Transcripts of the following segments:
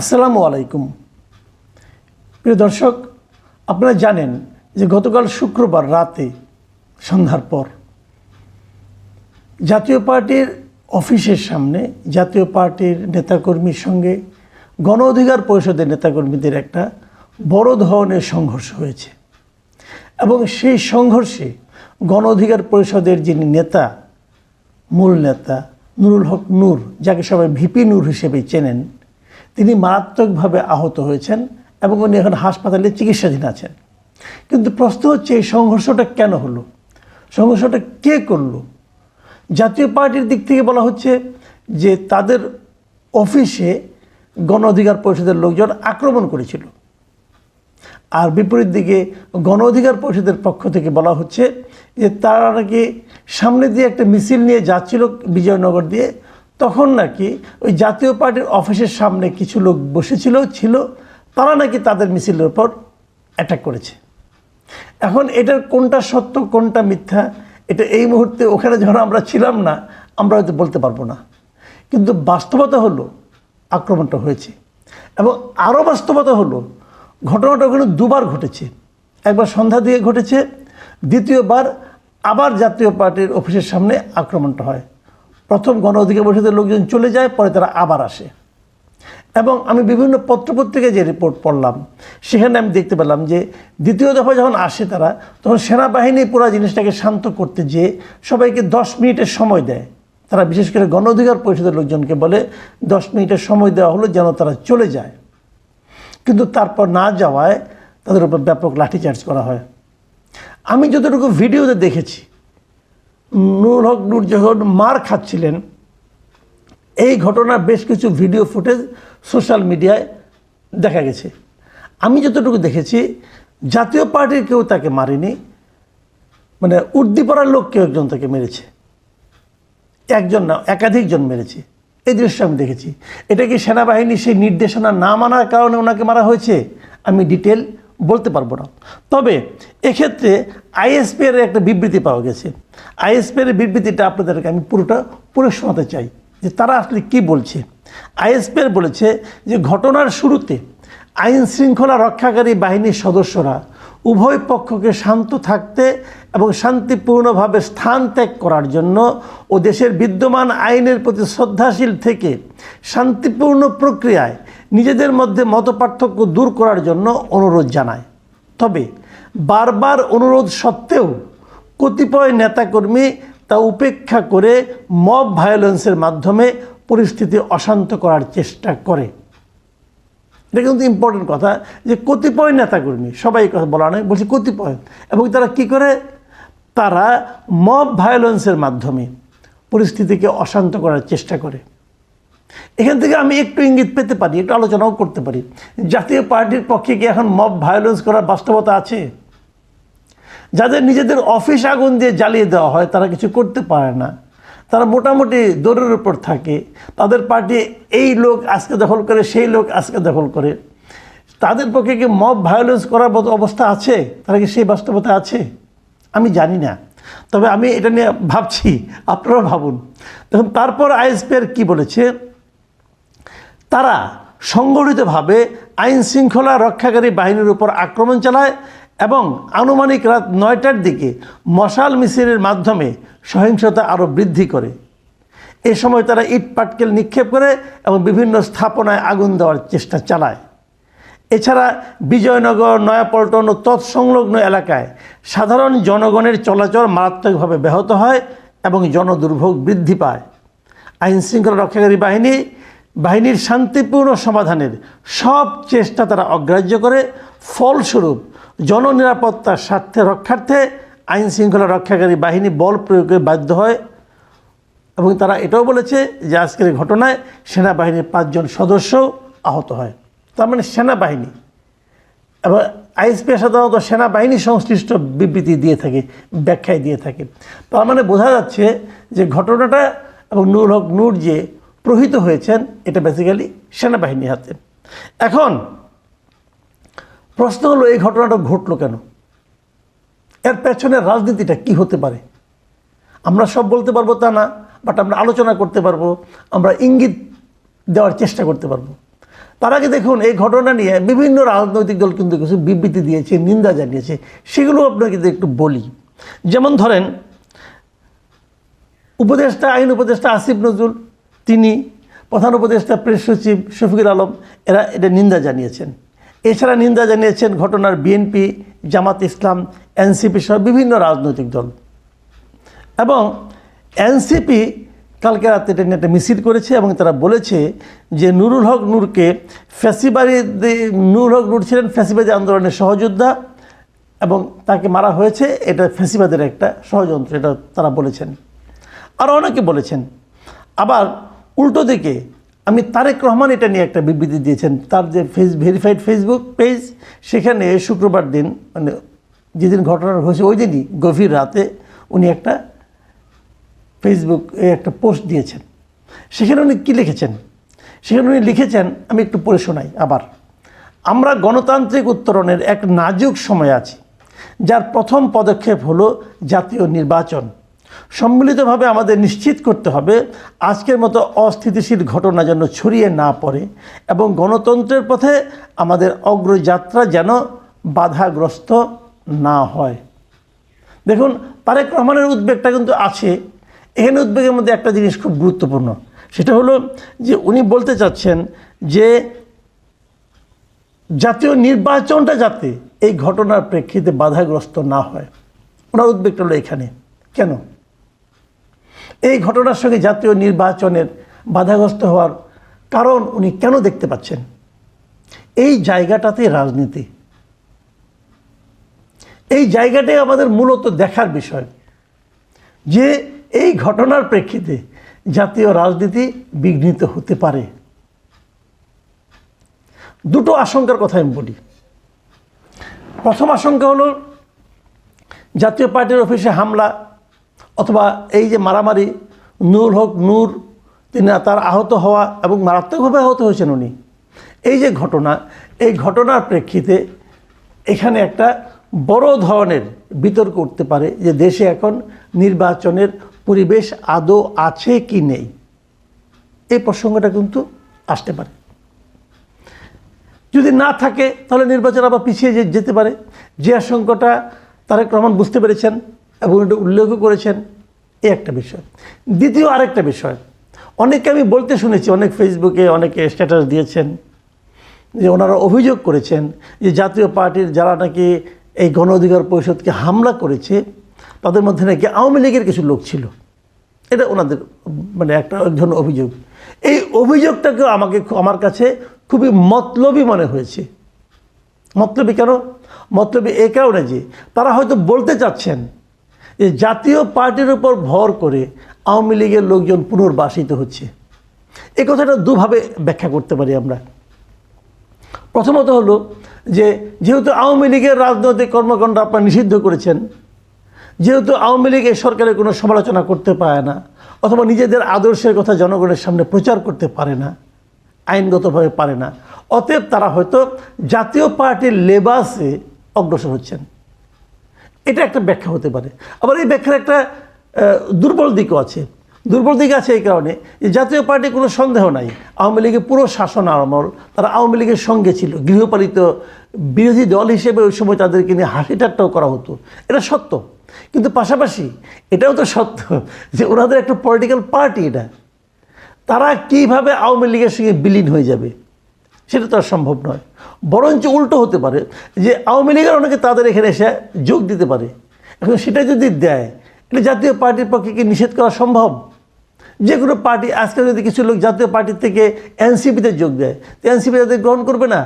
আসসালামু আলাইকুম। প্রিয় দর্শক, আপনারা জানেন যে গতকাল শুক্রবার রাতে সন্ধ্যার পর জাতীয় পার্টির অফিসের সামনে জাতীয় পার্টির নেতাকর্মীর সঙ্গে গণ অধিকার পরিষদের নেতাকর্মীদের একটা বড় ধরনের সংঘর্ষ হয়েছে এবং সেই সংঘর্ষে গণ অধিকার পরিষদের যিনি নেতা, মূল নেতা নুরুল হক নূর, যাকে সবাই ভিপি নূর হিসেবে চেনেন, তিনি মারাত্মকভাবে আহত হয়েছেন এবং উনি এখন হাসপাতালে চিকিৎসাধীন আছেন। কিন্তু প্রশ্ন হচ্ছে, এই সংঘর্ষটা কেন হলো? সংঘর্ষটা কে করলো? জাতীয় পার্টির দিক থেকে বলা হচ্ছে যে তাদের অফিসে গণ অধিকার পরিষদের লোকজন আক্রমণ করেছিল, আর বিপরীত দিকে গণ অধিকার পরিষদের পক্ষ থেকে বলা হচ্ছে যে তারা নাকি সামনে দিয়ে একটা মিছিল নিয়ে যাচ্ছিল বিজয়নগর দিয়ে, তখন নাকি ওই জাতীয় পার্টির অফিসের সামনে কিছু লোক ছিল তারা নাকি তাদের মিছিলের উপর অ্যাটাক করেছে। এখন এটার কোনটা সত্য কোনটা মিথ্যা, এটা এই মুহূর্তে ওখানে যখন আমরা ছিলাম না আমরা হয়তো বলতে পারবো না, কিন্তু বাস্তবতা হলো আক্রমণটা হয়েছে। এবং আরও বাস্তবতা হলো ঘটনাটা ওখানে দুবার ঘটেছে। একবার সন্ধ্যা দিয়ে ঘটেছে, দ্বিতীয়বার আবার জাতীয় পার্টির অফিসের সামনে আক্রমণটা হয়। প্রথম গণ অধিকার পরিষদের লোকজন চলে যায়, পরে তারা আবার আসে। এবং আমি বিভিন্ন পত্রপত্রিকায় যে রিপোর্ট পড়লাম সেখানে আমি দেখতে পেলাম যে দ্বিতীয় দফা যখন আসে তারা, তখন সেনাবাহিনী পুরো জিনিসটাকে শান্ত করতে যেয়ে সবাইকে 10 মিনিটের সময় দেয়। তারা বিশেষ করে গণ অধিকার পরিষদের লোকজনকে বলে 10 মিনিটের সময় দেওয়া হলো যেন তারা চলে যায়, কিন্তু তারপর না যাওয়ায় তাদের উপর ব্যাপক লাঠিচার্জ করা হয়। আমি যতটুকু ভিডিওতে দেখেছি, নুরুল হক নূর যখন মার খাচ্ছিলেন, এই ঘটনার বেশ কিছু ভিডিও ফুটেজ সোশ্যাল মিডিয়ায় দেখা গেছে। আমি যতটুকু দেখেছি, জাতীয় পার্টির কেউ তাকে মারেনি, মানে উর্দিপাড়ার লোক কেউ একজন তাকে মেরেছে, একজন না একাধিকজন মেরেছে। এই দৃশ্য আমি দেখেছি। এটা কি সেনাবাহিনী সেই নির্দেশনা না মানার কারণে ওনাকে মারা হয়েছে আমি ডিটেল বলতে পারবো না। তবে এক্ষেত্রে আইএসপির একটা বিবৃতি পাওয়া গেছে। আইএসপির বিবৃতিটা আপনাদেরকে আমি পুরোটা পড়ে শোনাতে চাই যে তারা আসলে কি বলছে। আইএসপির বলেছে যে ঘটনার শুরুতে আইন শৃঙ্খলা রক্ষাকারী বাহিনীর সদস্যরা উভয় পক্ষকে শান্ত থাকতে এবং শান্তিপূর্ণভাবে স্থান ত্যাগ করার জন্য ও দেশের বিদ্যমান আইনের প্রতি শ্রদ্ধাশীল থেকে শান্তিপূর্ণ প্রক্রিয়ায় নিজেদের মধ্যে মতপার্থক্য দূর করার জন্য অনুরোধ জানায়। তবে বারবার অনুরোধ সত্ত্বেও কতিপয় নেতাকর্মী তা উপেক্ষা করে মব ভায়োলেন্সের মাধ্যমে পরিস্থিতি অশান্ত করার চেষ্টা করে। এটা কিন্তু ইম্পর্টেন্ট কথা যে কতিপয় নেতাকর্মী, সবাই কথা বলা নয়, বলছি কতিপয়। এবং তারা কি করে? তারা মব ভায়োলেন্সের মাধ্যমে পরিস্থিতিকে অশান্ত করার চেষ্টা করে। এখান থেকে আমি একটু ইঙ্গিত পেতে পারি, একটু আলোচনাও করতে পারি। জাতীয় পার্টির পক্ষে কি এখন মব ভায়োলেন্স করার বাস্তবতা আছে? যাদের নিজেদের অফিস আগুন দিয়ে জ্বালিয়ে দেওয়া হয় তারা কিছু করতে পারে না, তারা মোটামুটি দৌড়ের উপর থাকে। তাদের পার্টি এই লোক আজকে দখল করে, সেই লোক আজকে দখল করে। তাদের পক্ষে কি মব ভায়োলেন্স করার মতো অবস্থা আছে? তারা কি সেই বাস্তবতা আছে? আমি জানি না, তবে আমি এটা নিয়ে ভাবছি, আপনারাও ভাবুন। দেখুন তারপর আইএসপির কি বলেছে, তারা সংগঠিতভাবে আইন শৃঙ্খলা রক্ষাকারী বাহিনীর উপর আক্রমণ চালায় এবং আনুমানিক রাত 9টার দিকে মশাল মিছিলের মাধ্যমে সহিংসতা আরও বৃদ্ধি করে। এ সময় তারা ইট পাটকেল নিক্ষেপ করে এবং বিভিন্ন স্থাপনায় আগুন দেওয়ার চেষ্টা চালায়। এছাড়া বিজয়নগর, নয়াপল্টন ও তৎসংলগ্ন এলাকায় সাধারণ জনগণের চলাচল মারাত্মকভাবে ব্যাহত হয় এবং জনদুর্ভোগ বৃদ্ধি পায়। আইন শৃঙ্খলা রক্ষাকারী বাহিনীর শান্তিপূর্ণ সমাধানের সব চেষ্টা তারা অগ্রাহ্য করে। ফলস্বরূপ জননিরাপত্তার স্বার্থে রক্ষার্থে আইন শৃঙ্খলা রক্ষাকারী বাহিনী বল প্রয়োগে বাধ্য হয়। এবং তারা এটাও বলেছে যে আজকের ঘটনায় সেনাবাহিনীর 5 জন সদস্য আহত হয়। তার মানে সেনাবাহিনী এবং আইএসপি সাধারণত সেনাবাহিনী সংশ্লিষ্ট বিবৃতি দিয়ে থাকে, ব্যাখ্যায় দিয়ে থাকে। তার মানে বোঝা যাচ্ছে যে ঘটনাটা এবং নুরুল হক নূর যে প্রহিত হয়েছেন এটা বেসিক্যালি সেনাবাহিনীর হাতে। এখন প্রশ্ন হলো, এই ঘটনাটা ঘটলো কেন? এর পেছনের রাজনীতিটা কি হতে পারে? আমরা সব বলতে পারবো তা না, বাট আমরা আলোচনা করতে পারবো, আমরা ইঙ্গিত দেওয়ার চেষ্টা করতে পারবো। তার আগে দেখুন এই ঘটনা নিয়ে বিভিন্ন রাজনৈতিক দল কিন্তু কিছু বিবৃতি দিয়েছে, নিন্দা জানিয়েছে, সেগুলো আপনাকে একটু বলি। যেমন ধরেন আইন উপদেষ্টা আসিফ নজরুল, তিনি, প্রধান উপদেষ্টা প্রেস সচিব শফিকুল আলম, এরা এটা নিন্দা জানিয়েছেন। এছাড়া নিন্দা জানিয়েছেন ঘটনার বিএনপি, জামাত ইসলাম, এনসিপি সহ বিভিন্ন রাজনৈতিক দল। এবং এনসিপি কালকে রাতে এটা নিয়ে একটা মিছিল করেছে এবং তারা বলেছে যে নুরুল হক নূর ছিলেন ফ্যাসিবাদী আন্দোলনের সহযোদ্ধা এবং তাকে মারা হয়েছে, এটা ফ্যাসিবাদের একটা ষড়যন্ত্র, এটা তারা বলেছেন। আর অনেকে বলেছেন। আবার উল্টো দিকে আমি তারেক রহমান এটা নিয়ে একটা বিবৃতি দিয়েছেন, তার যে ভেরিফাইড ফেসবুক পেজ, সেখানে শুক্রবার দিন, মানে যেদিন ঘটনা হয়েছে ওই দিনই গভীর রাতে উনি একটা ফেসবুকে একটা পোস্ট দিয়েছেন। সেখানে উনি কী লিখেছেন? সেখানে উনি লিখেছেন, আমি একটু পড়ে শোনাই আবার। আমরা গণতান্ত্রিক উত্তরণের এক নাজুক সময় আছি, যার প্রথম পদক্ষেপ হলো জাতীয় নির্বাচন। সম্মিলিতভাবে আমাদের নিশ্চিত করতে হবে আজকের মতো অস্থিতিশীল ঘটনা যেন ছড়িয়ে না পড়ে এবং গণতন্ত্রের পথে আমাদের অগ্রযাত্রা যেন বাধাগ্রস্ত না হয়। দেখুন, তারেক রহমানের উদ্বেগটা কিন্তু আছে। এখানে উদ্বেগের মধ্যে একটা জিনিস খুব গুরুত্বপূর্ণ, সেটা হলো যে উনি বলতে চাচ্ছেন যে জাতীয় নির্বাচনটা যাতে এই ঘটনার প্রেক্ষিতে বাধাগ্রস্ত না হয়। ওনার উদ্বেগটা হলো এখানে। কেন এই ঘটনার সঙ্গে জাতীয় নির্বাচনের বাধাগ্রস্ত হওয়ার কারণ উনি কেন দেখতে পাচ্ছেন? এই জায়গাটাতে রাজনীতি, এই জায়গাটাই আমাদের মূলত দেখার বিষয়, যে এই ঘটনার প্রেক্ষিতে জাতীয় রাজনীতি বিঘ্নিত হতে পারে। দুটো আশঙ্কার কথা আমি বলি। প্রথম আশঙ্কা হলো জাতীয় পার্টির অফিসে হামলা অথবা এই যে মারামারি, নুরুল হক নূর তিনি তার আহত হওয়া এবং মারাত্মকভাবে আহত হয়েছেন উনি, এই যে ঘটনা, এই ঘটনার প্রেক্ষিতে এখানে একটা বড় ধরনের বিতর্ক উঠতে পারে যে দেশে এখন নির্বাচনের পরিবেশ আদৌ আছে কি নেই। এই প্রসঙ্গটা কিন্তু আসতে পারে। যদি না থাকে তাহলে নির্বাচন আবার পিছিয়ে যেতে পারে, যে আশঙ্কাটা তারেক রহমান বুঝতে পেরেছেন এবং এটা উল্লেখও করেছেন। এই একটা বিষয়। দ্বিতীয় আরেকটা বিষয়, অনেকে আমি বলতে শুনেছি, অনেক ফেসবুকে অনেকে স্ট্যাটাস দিয়েছেন যে ওনারা অভিযোগ করেছেন যে জাতীয় পার্টির যারা নাকি এই গণ অধিকার পরিষদকে হামলা করেছে তাদের মধ্যে নাকি আওয়ামী লীগের কিছু লোক ছিল। এটা ওনাদের মানে এক ধরনের অভিযোগ। এই অভিযোগটাকে আমার কাছে খুবই মতলবী মনে হয়েছে। মতলবী কেন? মতলবী এই কারণে যে তারা হয়তো বলতে চাচ্ছেন যে জাতীয় পার্টির উপর ভর করে আওয়ামী লীগের লোকজন পুনর্বাসিত হচ্ছে। এই কথাটা দুভাবে ব্যাখ্যা করতে পারি আমরা। প্রথমত হলো যে যেহেতু আওয়ামী লীগের রাজনৈতিক কর্মকাণ্ড আপনারা নিষিদ্ধ করেছেন, যেহেতু আওয়ামী লীগ এই সরকারের কোনো সমালোচনা করতে পারে না অথবা নিজেদের আদর্শের কথা জনগণের সামনে প্রচার করতে পারে না, আইনগতভাবে পারে না, অতএব তারা হয়তো জাতীয় পার্টির লেবাসে অগ্রসর হচ্ছেন। এটা একটা ব্যাখ্যা হতে পারে। আবার এই ব্যাখ্যার একটা দুর্বল দিকও আছে। দুর্বল দিক আছে এই কারণে যে জাতীয় পার্টি কোনো সন্দেহ নাই আওয়ামী লীগের পুরো শাসন আমল তারা আওয়ামী লীগের সঙ্গে ছিল, গৃহপালিত বিরোধী দল হিসেবে ওই সময় তাদেরকে নিয়ে হাসি ঠাট্টাও করা হতো, এটা সত্য। কিন্তু পাশাপাশি এটাও তো সত্য যে ওনাদের একটা পলিটিক্যাল পার্টি, এটা তারা কীভাবে আওয়ামী লীগের সঙ্গে বিলীন হয়ে যাবে সেটা তো আর সম্ভব নয়। বরঞ্চ উল্টো হতে পারে যে আওয়ামী লীগের অনেকে তাদের এখানে এসে যোগ দিতে পারে। এখন সেটা যদি দেয়, এটা জাতীয় পার্টির পক্ষে কি নিষেধ করা সম্ভব? যে কোনো পার্টি আজকে যদি কিছু লোক জাতীয় পার্টির থেকে এনসিপিতে যোগ দেয়, তো এনসিপি তাদের গ্রহণ করবে না,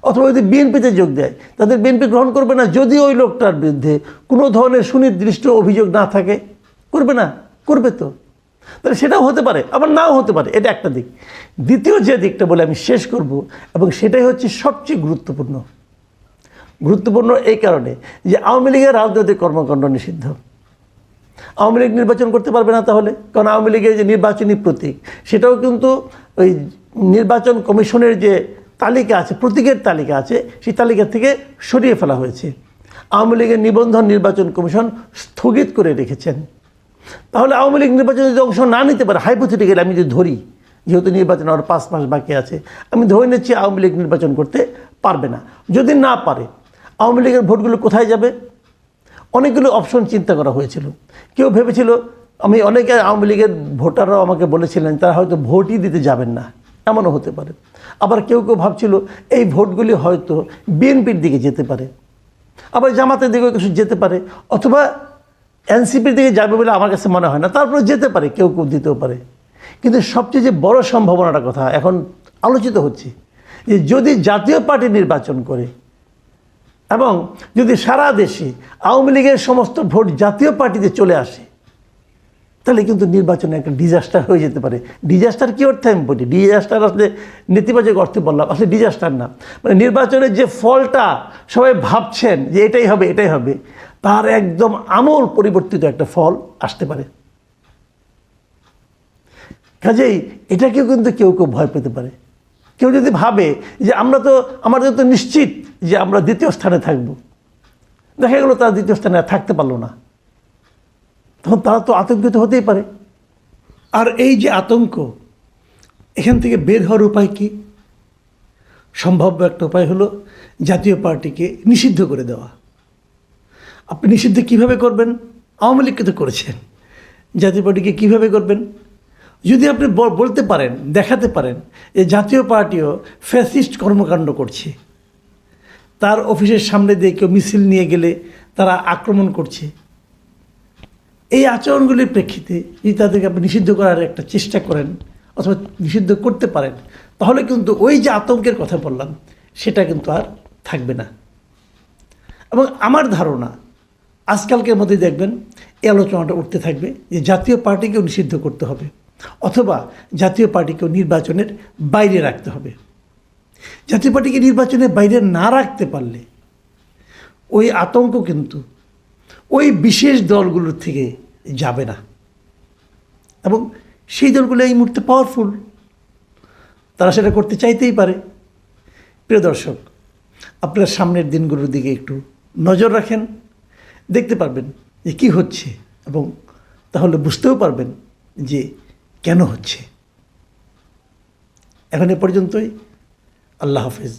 অথবা যদি বিএনপিতে যোগ দেয় তাদের বিএনপি গ্রহণ করবে না, যদি ওই লোকটার বিরুদ্ধে কোনো ধরনের সুনির্দিষ্ট অভিযোগ না থাকে। করবে না? করবে তো। তাহলে সেটাও হতে পারে, আবার নাও হতে পারে। এটা একটা দিক। দ্বিতীয় যে দিকটা বলে আমি শেষ করব, এবং সেটাই হচ্ছে সবচেয়ে গুরুত্বপূর্ণ এই কারণে যে আওয়ামী লীগের রাজনৈতিক কর্মকাণ্ড নিষিদ্ধ। আওয়ামী লীগ নির্বাচন করতে পারবে না তাহলে, কারণ আওয়ামী লীগের যে নির্বাচনী প্রতীক সেটাও কিন্তু ওই নির্বাচন কমিশনের যে তালিকা আছে, প্রতীকের তালিকা আছে, সেই তালিকা থেকে সরিয়ে ফেলা হয়েছে। আওয়ামী লীগের নিবন্ধন নির্বাচন কমিশন স্থগিত করে রেখেছেন। তাহলে আওয়ামী লীগ নির্বাচনে যদি অংশ না নিতে পারে, হাইপোথেটিক্যালি আমি যদি ধরি যেহেতু নির্বাচন আর 5 মাস বাকি আছে, আমি ধরে নিচ্ছি আওয়ামী লীগ নির্বাচন করতে পারবে না। যদি না পারে, আওয়ামী লীগের ভোটগুলো কোথায় যাবে? অনেকগুলো অপশন চিন্তা করা হয়েছিল। কেউ ভেবেছিল, আমি অনেকে আওয়ামী লীগের ভোটাররাও আমাকে বলেছিলেন তারা হয়তো ভোটই দিতে যাবেন না, এমনও হতে পারে। আবার কেউ কেউ ভাবছিল এই ভোটগুলি হয়তো বিএনপির দিকে যেতে পারে, আবার জামাতের দিকেও কিছু যেতে পারে, অথবা এনসিপির দিকে যাবে বলে আমার কাছে মনে হয় না, তারপরে যেতে পারে, কেউ কেউ দিতেও পারে। কিন্তু সবচেয়ে যে বড় সম্ভাবনাটা কথা এখন আলোচিত হচ্ছে যে যদি জাতীয় পার্টি নির্বাচন করে এবং যদি সারা দেশে আওয়ামী লীগের সমস্ত ভোট জাতীয় পার্টিতে চলে আসে, তাহলে কিন্তু নির্বাচনে একটা ডিজাস্টার হয়ে যেতে পারে। ডিজাস্টার কী অর্থে আমি বলি? ডিজাস্টার আসলে নেতিবাচক অর্থে বললাম, আসলে ডিজাস্টার না, মানে নির্বাচনের যে ফলটা সবাই ভাবছেন যে এটাই হবে এটাই হবে, তার একদম আমূল পরিবর্তিত একটা ফল আসতে পারে। কাজেই এটাকেও কিন্তু কেউ কেউ ভয় পেতে পারে। কেউ যদি ভাবে যে আমাদের তো নিশ্চিত যে আমরা দ্বিতীয় স্থানে থাকব, দেখা গেল তারা দ্বিতীয় স্থানে আর থাকতে পারলো না, তখন তারা তো আতঙ্কিত হতেই পারে। আর এই যে আতঙ্ক, এখান থেকে বের হওয়ার উপায় কি? সম্ভাব্য একটা উপায় হলো জাতীয় পার্টিকে নিষিদ্ধ করে দেওয়া। আপনি নিষিদ্ধ কিভাবে করবেন? আওয়ামী লীগকে তো করেছেন, জাতীয় পার্টিকে কিভাবে করবেন? যদি আপনি বলতে পারেন, দেখাতে পারেন যে জাতীয় পার্টিও ফ্যাসিস্ট কর্মকাণ্ড করছে, তার অফিসের সামনে দিয়ে কেউ মিছিল নিয়ে গেলে তারা আক্রমণ করছে, এই আচরণগুলির প্রেক্ষিতে যদি তাদেরকে আপনি নিষিদ্ধ করার একটা চেষ্টা করেন অথবা নিষিদ্ধ করতে পারেন, তাহলে কিন্তু ওই যে আতঙ্কের কথা বললাম সেটা কিন্তু আর থাকবে না। এবং আমার ধারণা আজকালকের মধ্যে দেখবেন এই আলোচনাটা উঠতে থাকবে যে জাতীয় পার্টিকেও নিষিদ্ধ করতে হবে অথবা জাতীয় পার্টিকেও নির্বাচনের বাইরে রাখতে হবে। জাতীয় পার্টিকে নির্বাচনের বাইরে না রাখতে পারলে ওই আতঙ্ক কিন্তু ওই বিশেষ দলগুলোর থেকে যাবে না, এবং সেই দলগুলো এই মুহূর্তে পাওয়ারফুল, তারা সেটা করতে চাইতেই পারে। প্রিয় দর্শক, আপনারা সামনের দিনগুলোর দিকে একটু নজর রাখেন, দেখতে পারবেন যে কী হচ্ছে, এবং তাহলে বুঝতেও পারবেন যে কেন হচ্ছে। এখন এ পর্যন্তই। আল্লাহ হাফেজ।